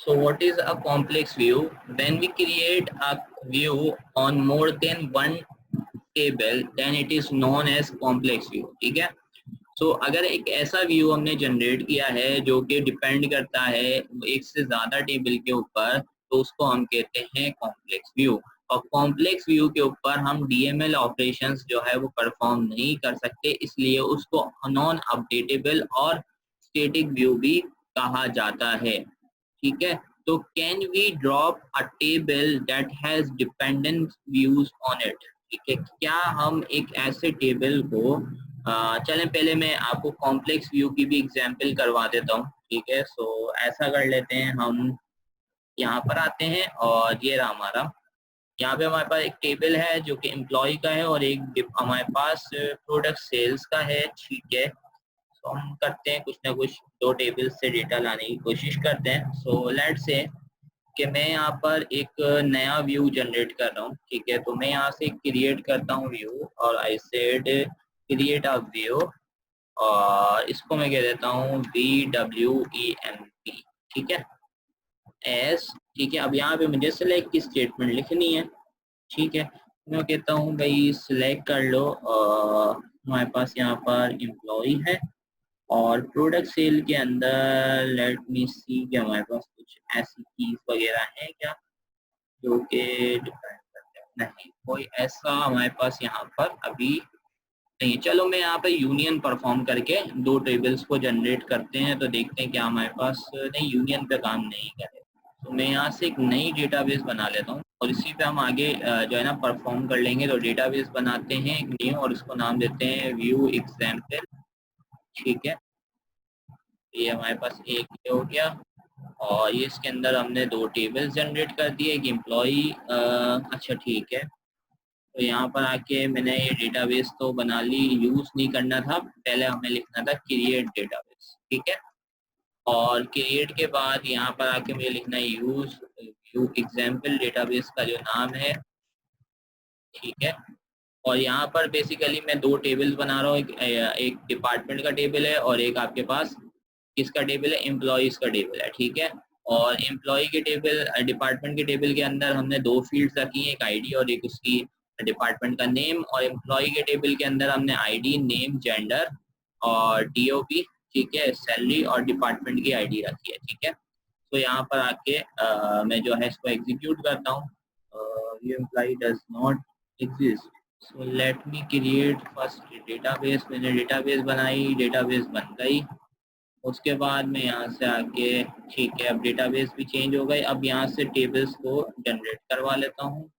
So what is a complex view? When we create a view on more than one table, then it is known as complex view. ठीक है. So अगर एक ऐसा view हमने generate किया है जो कि डिपेंड करता है एक से ज्यादा टेबल के ऊपर, तो उसको हम कहते हैं कॉम्प्लेक्स व्यू. और कॉम्प्लेक्स व्यू के ऊपर हम डीएमएल ऑपरेशंस जो है वो परफॉर्म नहीं कर सकते, इसलिए उसको नॉन अपडेटेबल और स्टैटिक व्यू भी कहा जाता है. ठीक है. तो can we drop a table that has dependent views on it. ठीक है. क्या हम एक ऐसे टेबल को चलें पहले मैं आपको कॉम्प्लेक्स व्यू की भी एग्जांपल करवा देता हूँ. ठीक है. सो ऐसा कर लेते हैं, हम यहाँ पर आते हैं और ये रहा हमारा. यहाँ पे हमारे पास एक टेबल है जो कि एम्प्लॉय का है और एक हमारे पास प्रोडक्ट सेल्स का है. ठीक है. तो हम करते हैं कुछ ना कुछ दो टेबल से डेटा लाने की कोशिश करते हैं. सो लेट्स से कि मैं यहाँ पर एक नया व्यू जनरेट कर रहा हूँ. ठीक है. तो मैं यहाँ से क्रिएट करता हूँ व्यू और I said create a view और इसको मैं कह देता हूँ VWEMP. ठीक है. एस. ठीक है. अब यहाँ पे मुझे सिलेक्ट की स्टेटमेंट लिखनी है. ठीक है. मैं कहता हूँ भाई सिलेक्ट कर लो. हमारे पास यहाँ पर एम्प्लॉय है और प्रोडक्ट सेल के अंदर लेट मी सी कि हमारे पास कुछ ऐसी कीज वगैरह है क्या जो कि डिपेंड करते हैं. नहीं, कोई ऐसा हमारे पास यहाँ पर अभी नहीं. चलो मैं यहाँ पे यूनियन परफॉर्म करके दो टेबल्स को जनरेट करते हैं तो देखते हैं क्या हमारे पास. नहीं, यूनियन पे काम नहीं करे. तो मैं यहाँ से एक नई डेटाबेस बना लेता हूँ और इसी पे हम आगे जो है ना परफॉर्म कर लेंगे. तो डेटाबेस बनाते हैं एक न्यू और इसको नाम देते हैं व्यू एग्जाम्पल. ठीक है. ये हमारे पास एक ये हो गया और ये इसके अंदर हमने दो टेबल्स जनरेट कर दिए. एक एम्प्लॉई. अच्छा ठीक है. तो यहाँ पर आके मैंने ये डेटाबेस तो बना ली. यूज नहीं करना था, पहले हमें लिखना था क्रिएट डेटाबेस. ठीक है. और क्रिएट के बाद यहाँ पर आके मुझे लिखना है यूज व्यू एग्जाम्पल डेटाबेस का जो नाम है. ठीक है. और यहाँ पर बेसिकली मैं दो टेबल्स बना रहा हूँ. एक डिपार्टमेंट का टेबल है और एक आपके पास किसका टेबल है, एम्प्लॉयज का टेबल है. ठीक है. और एम्प्लॉय के टेबल डिपार्टमेंट के टेबल के अंदर हमने दो फील्ड्स रखी हैं, एक आईडी और एक उसकी डिपार्टमेंट का नेम. और एम्प्लॉय के टेबल के अंदर हमने आईडी, नेम, जेंडर और डीओपी. ठीक है. सैलरी और डिपार्टमेंट की आईडी रखी है. ठीक है. तो यहाँ पर आके मैं जो है इसको एग्जीक्यूट करता हूँ. ये employ does not exist. So let me create first database. मैंने डेटाबेस बनाई, डेटाबेस बन गई. उसके बाद मैं यहाँ से आके ठीक है, अब डेटाबेस भी चेंज हो गई. अब यहाँ से टेबल्स को जनरेट करवा लेता हूँ.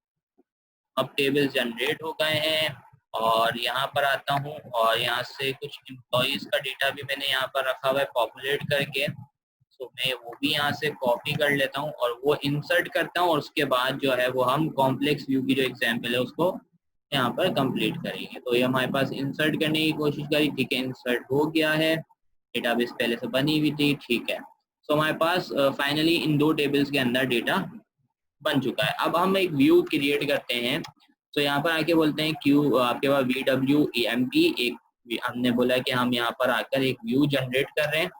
अब टेबल्स जनरेट हो गए हैं और यहाँ पर आता हूँ और यहाँ से कुछ एम्प्लॉयज का डेटा भी मैंने यहाँ पर रखा हुआ है पॉपुलेट करके. तो मैं वो भी यहाँ से कॉपी कर लेता हूँ और वो इंसर्ट करता हूँ और उसके बाद जो है वो हम कॉम्प्लेक्स व्यू की जो एग्जाम्पल है उसको यहाँ पर कंप्लीट करेंगे. तो ये हमारे पास इंसर्ट करने की कोशिश करी. ठीक है. इंसर्ट हो गया है. डेटाबेस पहले से बनी हुई थी. ठीक है. सो हमारे पास फाइनली इन दो टेबल्स के अंदर डेटा बन चुका है. अब हम एक व्यू क्रिएट करते हैं. तो यहाँ पर आके बोलते हैं क्यू आपके पास VWEMP. एक हमने बोला कि हम यहाँ पर आकर एक व्यू जनरेट कर रहे हैं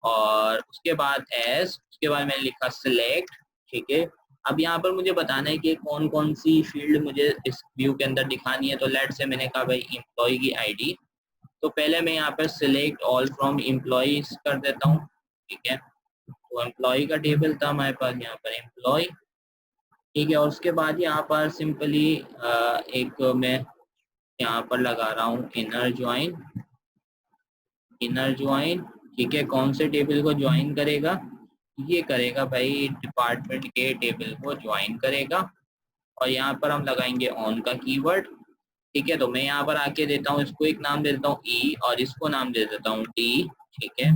और उसके बाद उसके बाद मैंने लिखा सिलेक्ट. ठीक है. अब यहाँ पर मुझे बताना है कि कौन कौन सी फील्ड मुझे इस व्यू के अंदर दिखानी है. तो लेट से मैंने कहा भाई एम्प्लॉय की आईडी. तो पहले मैं यहाँ पर सिलेक्ट ऑल फ्रॉम एम्प्लॉयज कर देता हूँ. ठीक है. तो एम्प्लॉय का टेबल था हमारे पास यहाँ पर एम्प्लॉय. ठीक है. और उसके बाद यहाँ पर सिंपली एक मैं यहाँ पर लगा रहा हूँ इनर ज्वाइन. ठीक है. कौन से टेबल को ज्वाइन करेगा, ये करेगा भाई डिपार्टमेंट के टेबल को ज्वाइन करेगा. और यहाँ पर हम लगाएंगे ऑन का कीवर्ड. ठीक है. तो मैं यहाँ पर आके देता हूँ इसको एक नाम दे देता हूँ ई और इसको नाम दे देता हूँ डी. ठीक है.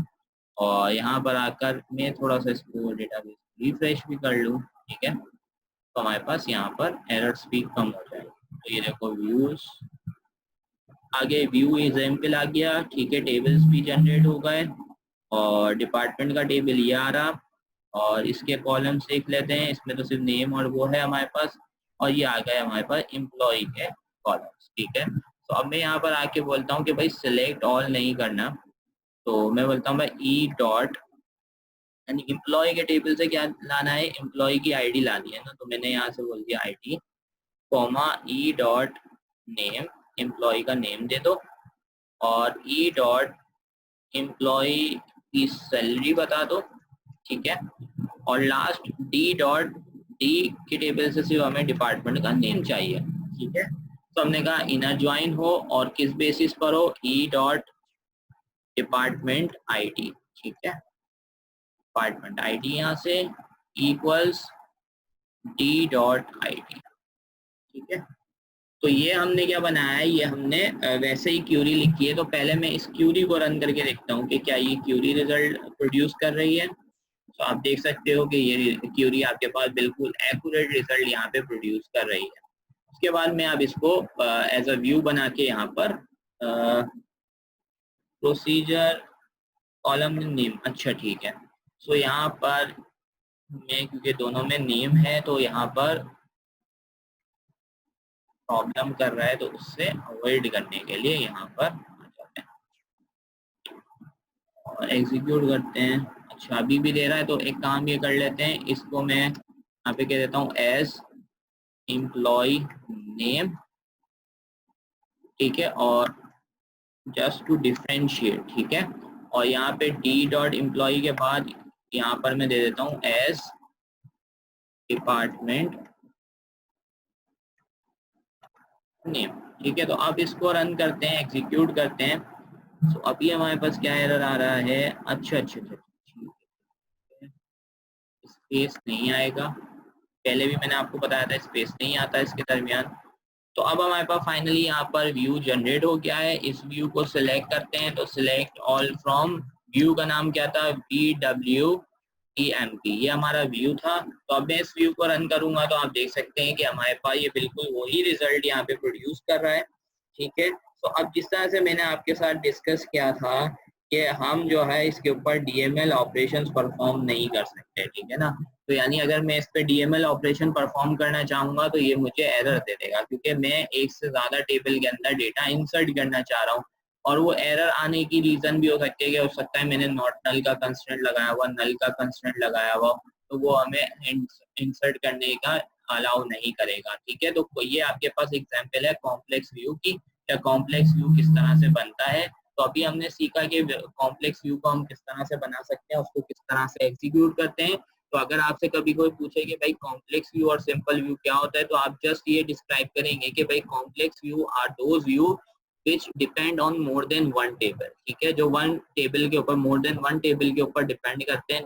और यहाँ पर आकर मैं थोड़ा सा इसको डेटाबेस रिफ्रेश भी कर लूँ. ठीक है. तो हमारे पास यहाँ पर एरर्स भी कम हो जाए. तो ये देखो व्यूज आगे व्यू एग्जाम्पल आ गया. ठीक है. टेबल्स भी जनरेट हो गए और डिपार्टमेंट का टेबल ये आ रहा और इसके कॉलम्स देख लेते हैं. इसमें तो सिर्फ नेम और वो है हमारे पास और ये आ गए हमारे पास एम्प्लॉय के कॉलम्स. ठीक है. तो अब मैं यहाँ पर आके बोलता हूँ कि भाई सिलेक्ट ऑल नहीं करना. तो मैं बोलता हूँ भाई ई डॉट यानी एम्प्लॉय के टेबल से क्या लाना है, एम्प्लॉय की आईडी लानी है ना, तो मैंने यहाँ से बोल दिया ID comma E dot name, employ का नेम दे दो, और ई डॉट एम्प्लॉय की सैलरी बता दो, ठीक है। और लास्ट डी डॉट डी के टेबल से सिर्फ हमें डिपार्टमेंट का नेम चाहिए, ठीक है। तो हमने कहा इनर ज्वाइन हो और किस बेसिस पर हो, ई डॉट डिपार्टमेंट आईडी, ठीक है। डिपार्टमेंट आईडी यहाँ से इक्वल्स डी डॉट आईडी, ठीक है। तो ये हमने क्या बनाया है, ये हमने वैसे ही क्यूरी लिखी है। तो पहले मैं इस क्यूरी को रन करके देखता हूँ कि क्या ये क्यूरी रिजल्ट प्रोड्यूस कर रही है। तो आप देख सकते हो कि ये क्यूरी आपके पास बिल्कुल एक्यूरेट रिजल्ट यहाँ पे प्रोड्यूस कर रही है। उसके बाद मैं अब इसको एज अ व्यू बना के यहाँ पर प्रोसीजर कॉलम नेम, अच्छा ठीक है। सो यहाँ पर मैं, क्योंकि दोनों में नेम है तो यहाँ पर प्रॉब्लम कर रहा है, तो उससे अवॉइड करने के लिए यहाँ पर आ जाते हैं और एग्जीक्यूट करते हैं। अच्छा अभी भी दे रहा है, तो एक काम ये कर लेते हैं, इसको मैं यहाँ पे कह देता हूँ एज एम्प्लॉय नेम, ठीक है, और जस्ट टू डिफरेंशिएट, ठीक है। और यहाँ पे डी डॉट एम्प्लॉय के बाद यहाँ पर मैं दे देता हूँ एज डिपार्टमेंट नेम, ठीक है। तो अब इसको रन करते हैं, एग्जीक्यूट करते हैं। तो अभी हमारे पास क्या एरर आ रहा है, अच्छा अच्छा अच्छा, स्पेस नहीं आएगा, पहले भी मैंने आपको बताया था स्पेस नहीं आता इसके दरमियान। तो अब हमारे पास फाइनली यहाँ पर व्यू जनरेट हो गया है। इस व्यू को सिलेक्ट करते हैं, तो सिलेक्ट ऑल फ्रॉम, व्यू का नाम क्या था, BWEMP, ये हमारा व्यू था। तो अब मैं इस व्यू को रन करूंगा तो आप देख सकते हैं कि हमारे पास ये बिल्कुल वही रिजल्ट यहाँ पे प्रोड्यूस कर रहा है, ठीक है। तो अब जिस तरह से मैंने आपके साथ डिस्कस किया था कि हम जो है इसके ऊपर DML ऑपरेशंस परफॉर्म नहीं कर सकते, ठीक है ना। तो यानी अगर मैं इस पे DML ऑपरेशन परफॉर्म करना चाहूंगा तो ये मुझे एरर दे देगा, क्योंकि मैं एक से ज्यादा टेबल के अंदर डेटा इंसर्ट करना चाह रहा हूँ। और वो एरर आने की रीजन भी हो सकती है कि हो सकता है मैंने नॉट नल का कंस्ट्रेंट लगाया हुआ, नल का कंस्ट्रेंट लगाया हुआ, तो वो हमें इंसर्ट करने का अलाउ नहीं करेगा, ठीक है। तो ये आपके पास एग्जाम्पल है कॉम्प्लेक्स व्यू की, या कॉम्प्लेक्स व्यू किस तरह से बनता है। तो अभी हमने सीखा कि कॉम्प्लेक्स व्यू को हम किस तरह से बना सकते हैं, उसको किस तरह से एग्जीक्यूट करते हैं। तो अगर आपसे कभी कोई पूछे कि भाई कॉम्प्लेक्स व्यू और सिंपल व्यू क्या होता है, तो आप जस्ट ये डिस्क्राइब करेंगे कि भाई complex view are those view which depend on more than one table, ठीक है, जो वन टेबल के ऊपर, मोर देन वन टेबल के ऊपर डिपेंड करते हैं।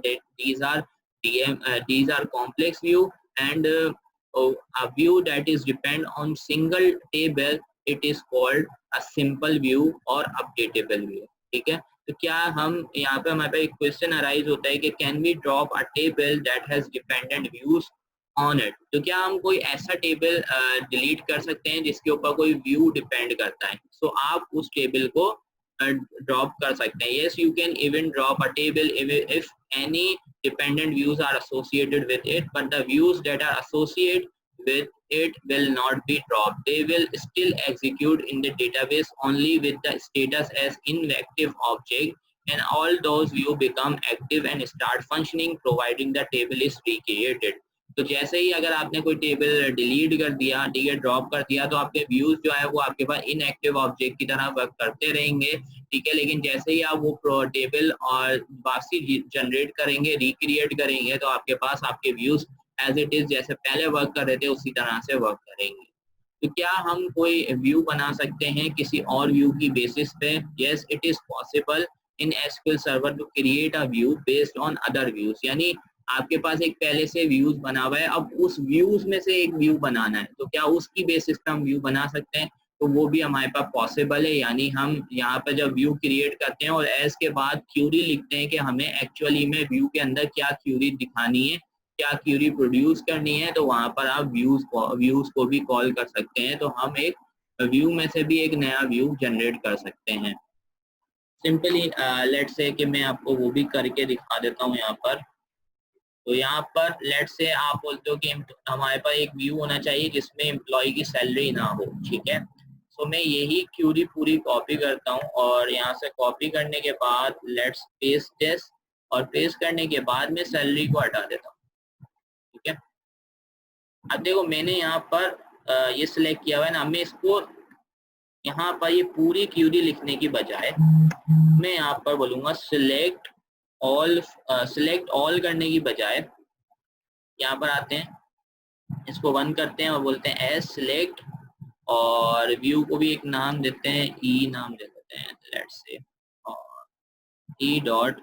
these are complex view, and a view that is depend on single table, it is called a simple view or updatable view, ठीक है। तो क्या हम यहाँ पे, हमारे पे एक क्वेश्चन अराइज होता है कि can we drop a table that has dependent views on it, तो क्या हम कोई ऐसा टेबल डिलीट कर सकते हैं जिसके ऊपर कोई व्यू डिपेंड करता है। सो आप उस टेबल को ड्रॉप कर सकते हैं। Yes, you can even drop a table if any dependent views are associated with it, but the views that are associated with it will not be dropped. They will still execute in the database only with the status as inactive object, and all those views become active and start functioning providing the table is recreated. तो जैसे ही अगर आपने कोई table delete कर दिया, ठीक है, drop कर दिया, तो आपके व्यूज जो है वो आपके पास इनएक्टिव ऑब्जेक्ट की तरह वर्क करते रहेंगे, ठीक है। लेकिन जैसे ही आप वो टेबल और वापसी जनरेट करेंगे, रिक्रिएट करेंगे, तो आपके पास आपके व्यूज एज इट इज जैसे पहले वर्क कर रहे थे उसी तरह से वर्क करेंगे। तो क्या हम कोई व्यू बना सकते हैं किसी और व्यू की बेसिस पे? Yes, it is possible in SQL server to create a view based on other views. यानी आपके पास एक पहले से व्यूज बना हुआ है, अब उस व्यूज में से एक व्यू बनाना है, तो क्या उसकी बेसिस पे हम व्यू बना सकते हैं? तो वो भी हमारे पास पॉसिबल है। यानी हम यहाँ पे जब व्यू क्रिएट करते हैं और एस के बाद क्यूरी लिखते हैं कि हमें एक्चुअली में व्यू के अंदर क्या क्यूरी दिखानी है, क्या क्यूरी प्रोड्यूस करनी है, तो वहां पर आप व्यूज को भी कॉल कर सकते हैं। तो हम एक व्यू में से भी एक नया व्यू जनरेट कर सकते हैं सिंपली। लेट्स से कि मैं आपको वो भी करके दिखा देता हूँ यहाँ पर। तो यहाँ पर लेट से आप बोलते हो कि हमारे पास एक व्यू होना चाहिए जिसमें एम्प्लॉय की सैलरी ना हो, ठीक है। तो मैं यही क्यूरी पूरी कॉपी करता हूँ और यहाँ से कॉपी करने के बाद लेट्स पेस्ट दिस, और पेस्ट करने के बाद में सैलरी को हटा देता हूँ। ठीक है, अब देखो मैंने यहाँ पर ये सिलेक्ट किया हुआ है ना, मैं इसको यहाँ पर ये पूरी क्यूरी लिखने की बजाय मैं यहाँ पर बोलूँगा सिलेक्ट ऑल करने की बजाय यहाँ पर आते हैं, इसको बंद करते हैं और बोलते हैं एस सिलेक्ट, और व्यू को भी एक नाम देते हैं, ई नाम दे देते हैं लेट्स से, और ई डॉट।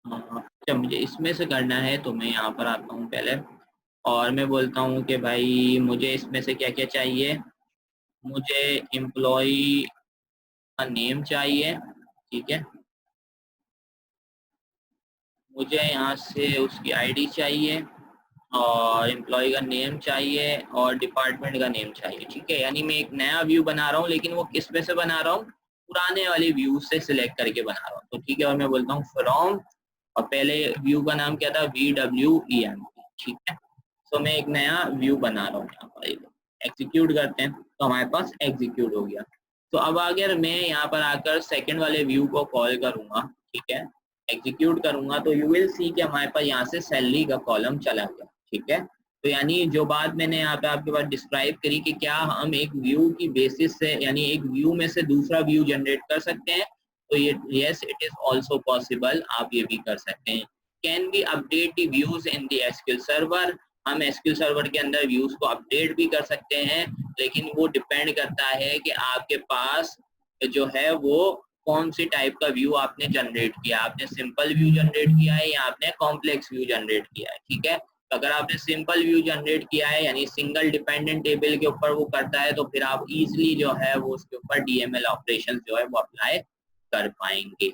अच्छा मुझे इसमें से करना है तो मैं यहाँ पर आता हूँ पहले और मैं बोलता हूँ कि भाई मुझे इसमें से क्या क्या चाहिए, मुझे एम्प्लॉय का नेम चाहिए। ठीक है, मुझे यहाँ से उसकी आईडी चाहिए और एम्प्लॉय का नेम चाहिए और डिपार्टमेंट का नेम चाहिए। ठीक है, यानी मैं एक नया व्यू बना रहा हूँ, लेकिन वो किस में से बना रहा हूँ, पुराने वाले व्यू से सिलेक्ट करके बना रहा हूँ। तो ठीक है, और मैं बोलता हूँ फ्रॉम, और पहले व्यू का नाम क्या था, VWEM। ठीक है, तो मैं एक नया व्यू बना रहा हूँ यहाँ पर, एग्जीक्यूट करते हैं तो हमारे पास एग्जीक्यूट हो गया। तो अब अगर मैं यहाँ पर आकर सेकंड वाले व्यू को कॉल करूंगा, ठीक है, एग्जीक्यूट करूंगा, तो यू विल सी कि हमारे पास यहाँ से सैलरी का कॉलम चला गया। ठीक है, तो यानी जो बात मैंने यहाँ पे आपके पास डिस्क्राइब करी कि क्या हम एक व्यू की बेसिस से, यानी एक व्यू में से दूसरा व्यू जनरेट कर सकते हैं, तो ये yes it is also possible, आप ये भी कर सकते हैं। Can be update the views in the SQL server, हम एसक्यूएल सर्वर के अंदर व्यूज को अपडेट भी कर सकते हैं, लेकिन वो डिपेंड करता है कि आपके पास जो है वो कौन सी टाइप का व्यू आपने जनरेट किया, आपने सिंपल व्यू जनरेट किया है या आपने कॉम्प्लेक्स व्यू जनरेट किया है। ठीक है, तो अगर आपने सिंपल व्यू जनरेट किया है यानी सिंगल डिपेंडेंट टेबल के ऊपर वो करता है, तो फिर आप इजीली जो है वो उसके ऊपर डीएमएल ऑपरेशन जो है वो अप्लाई कर पाएंगे।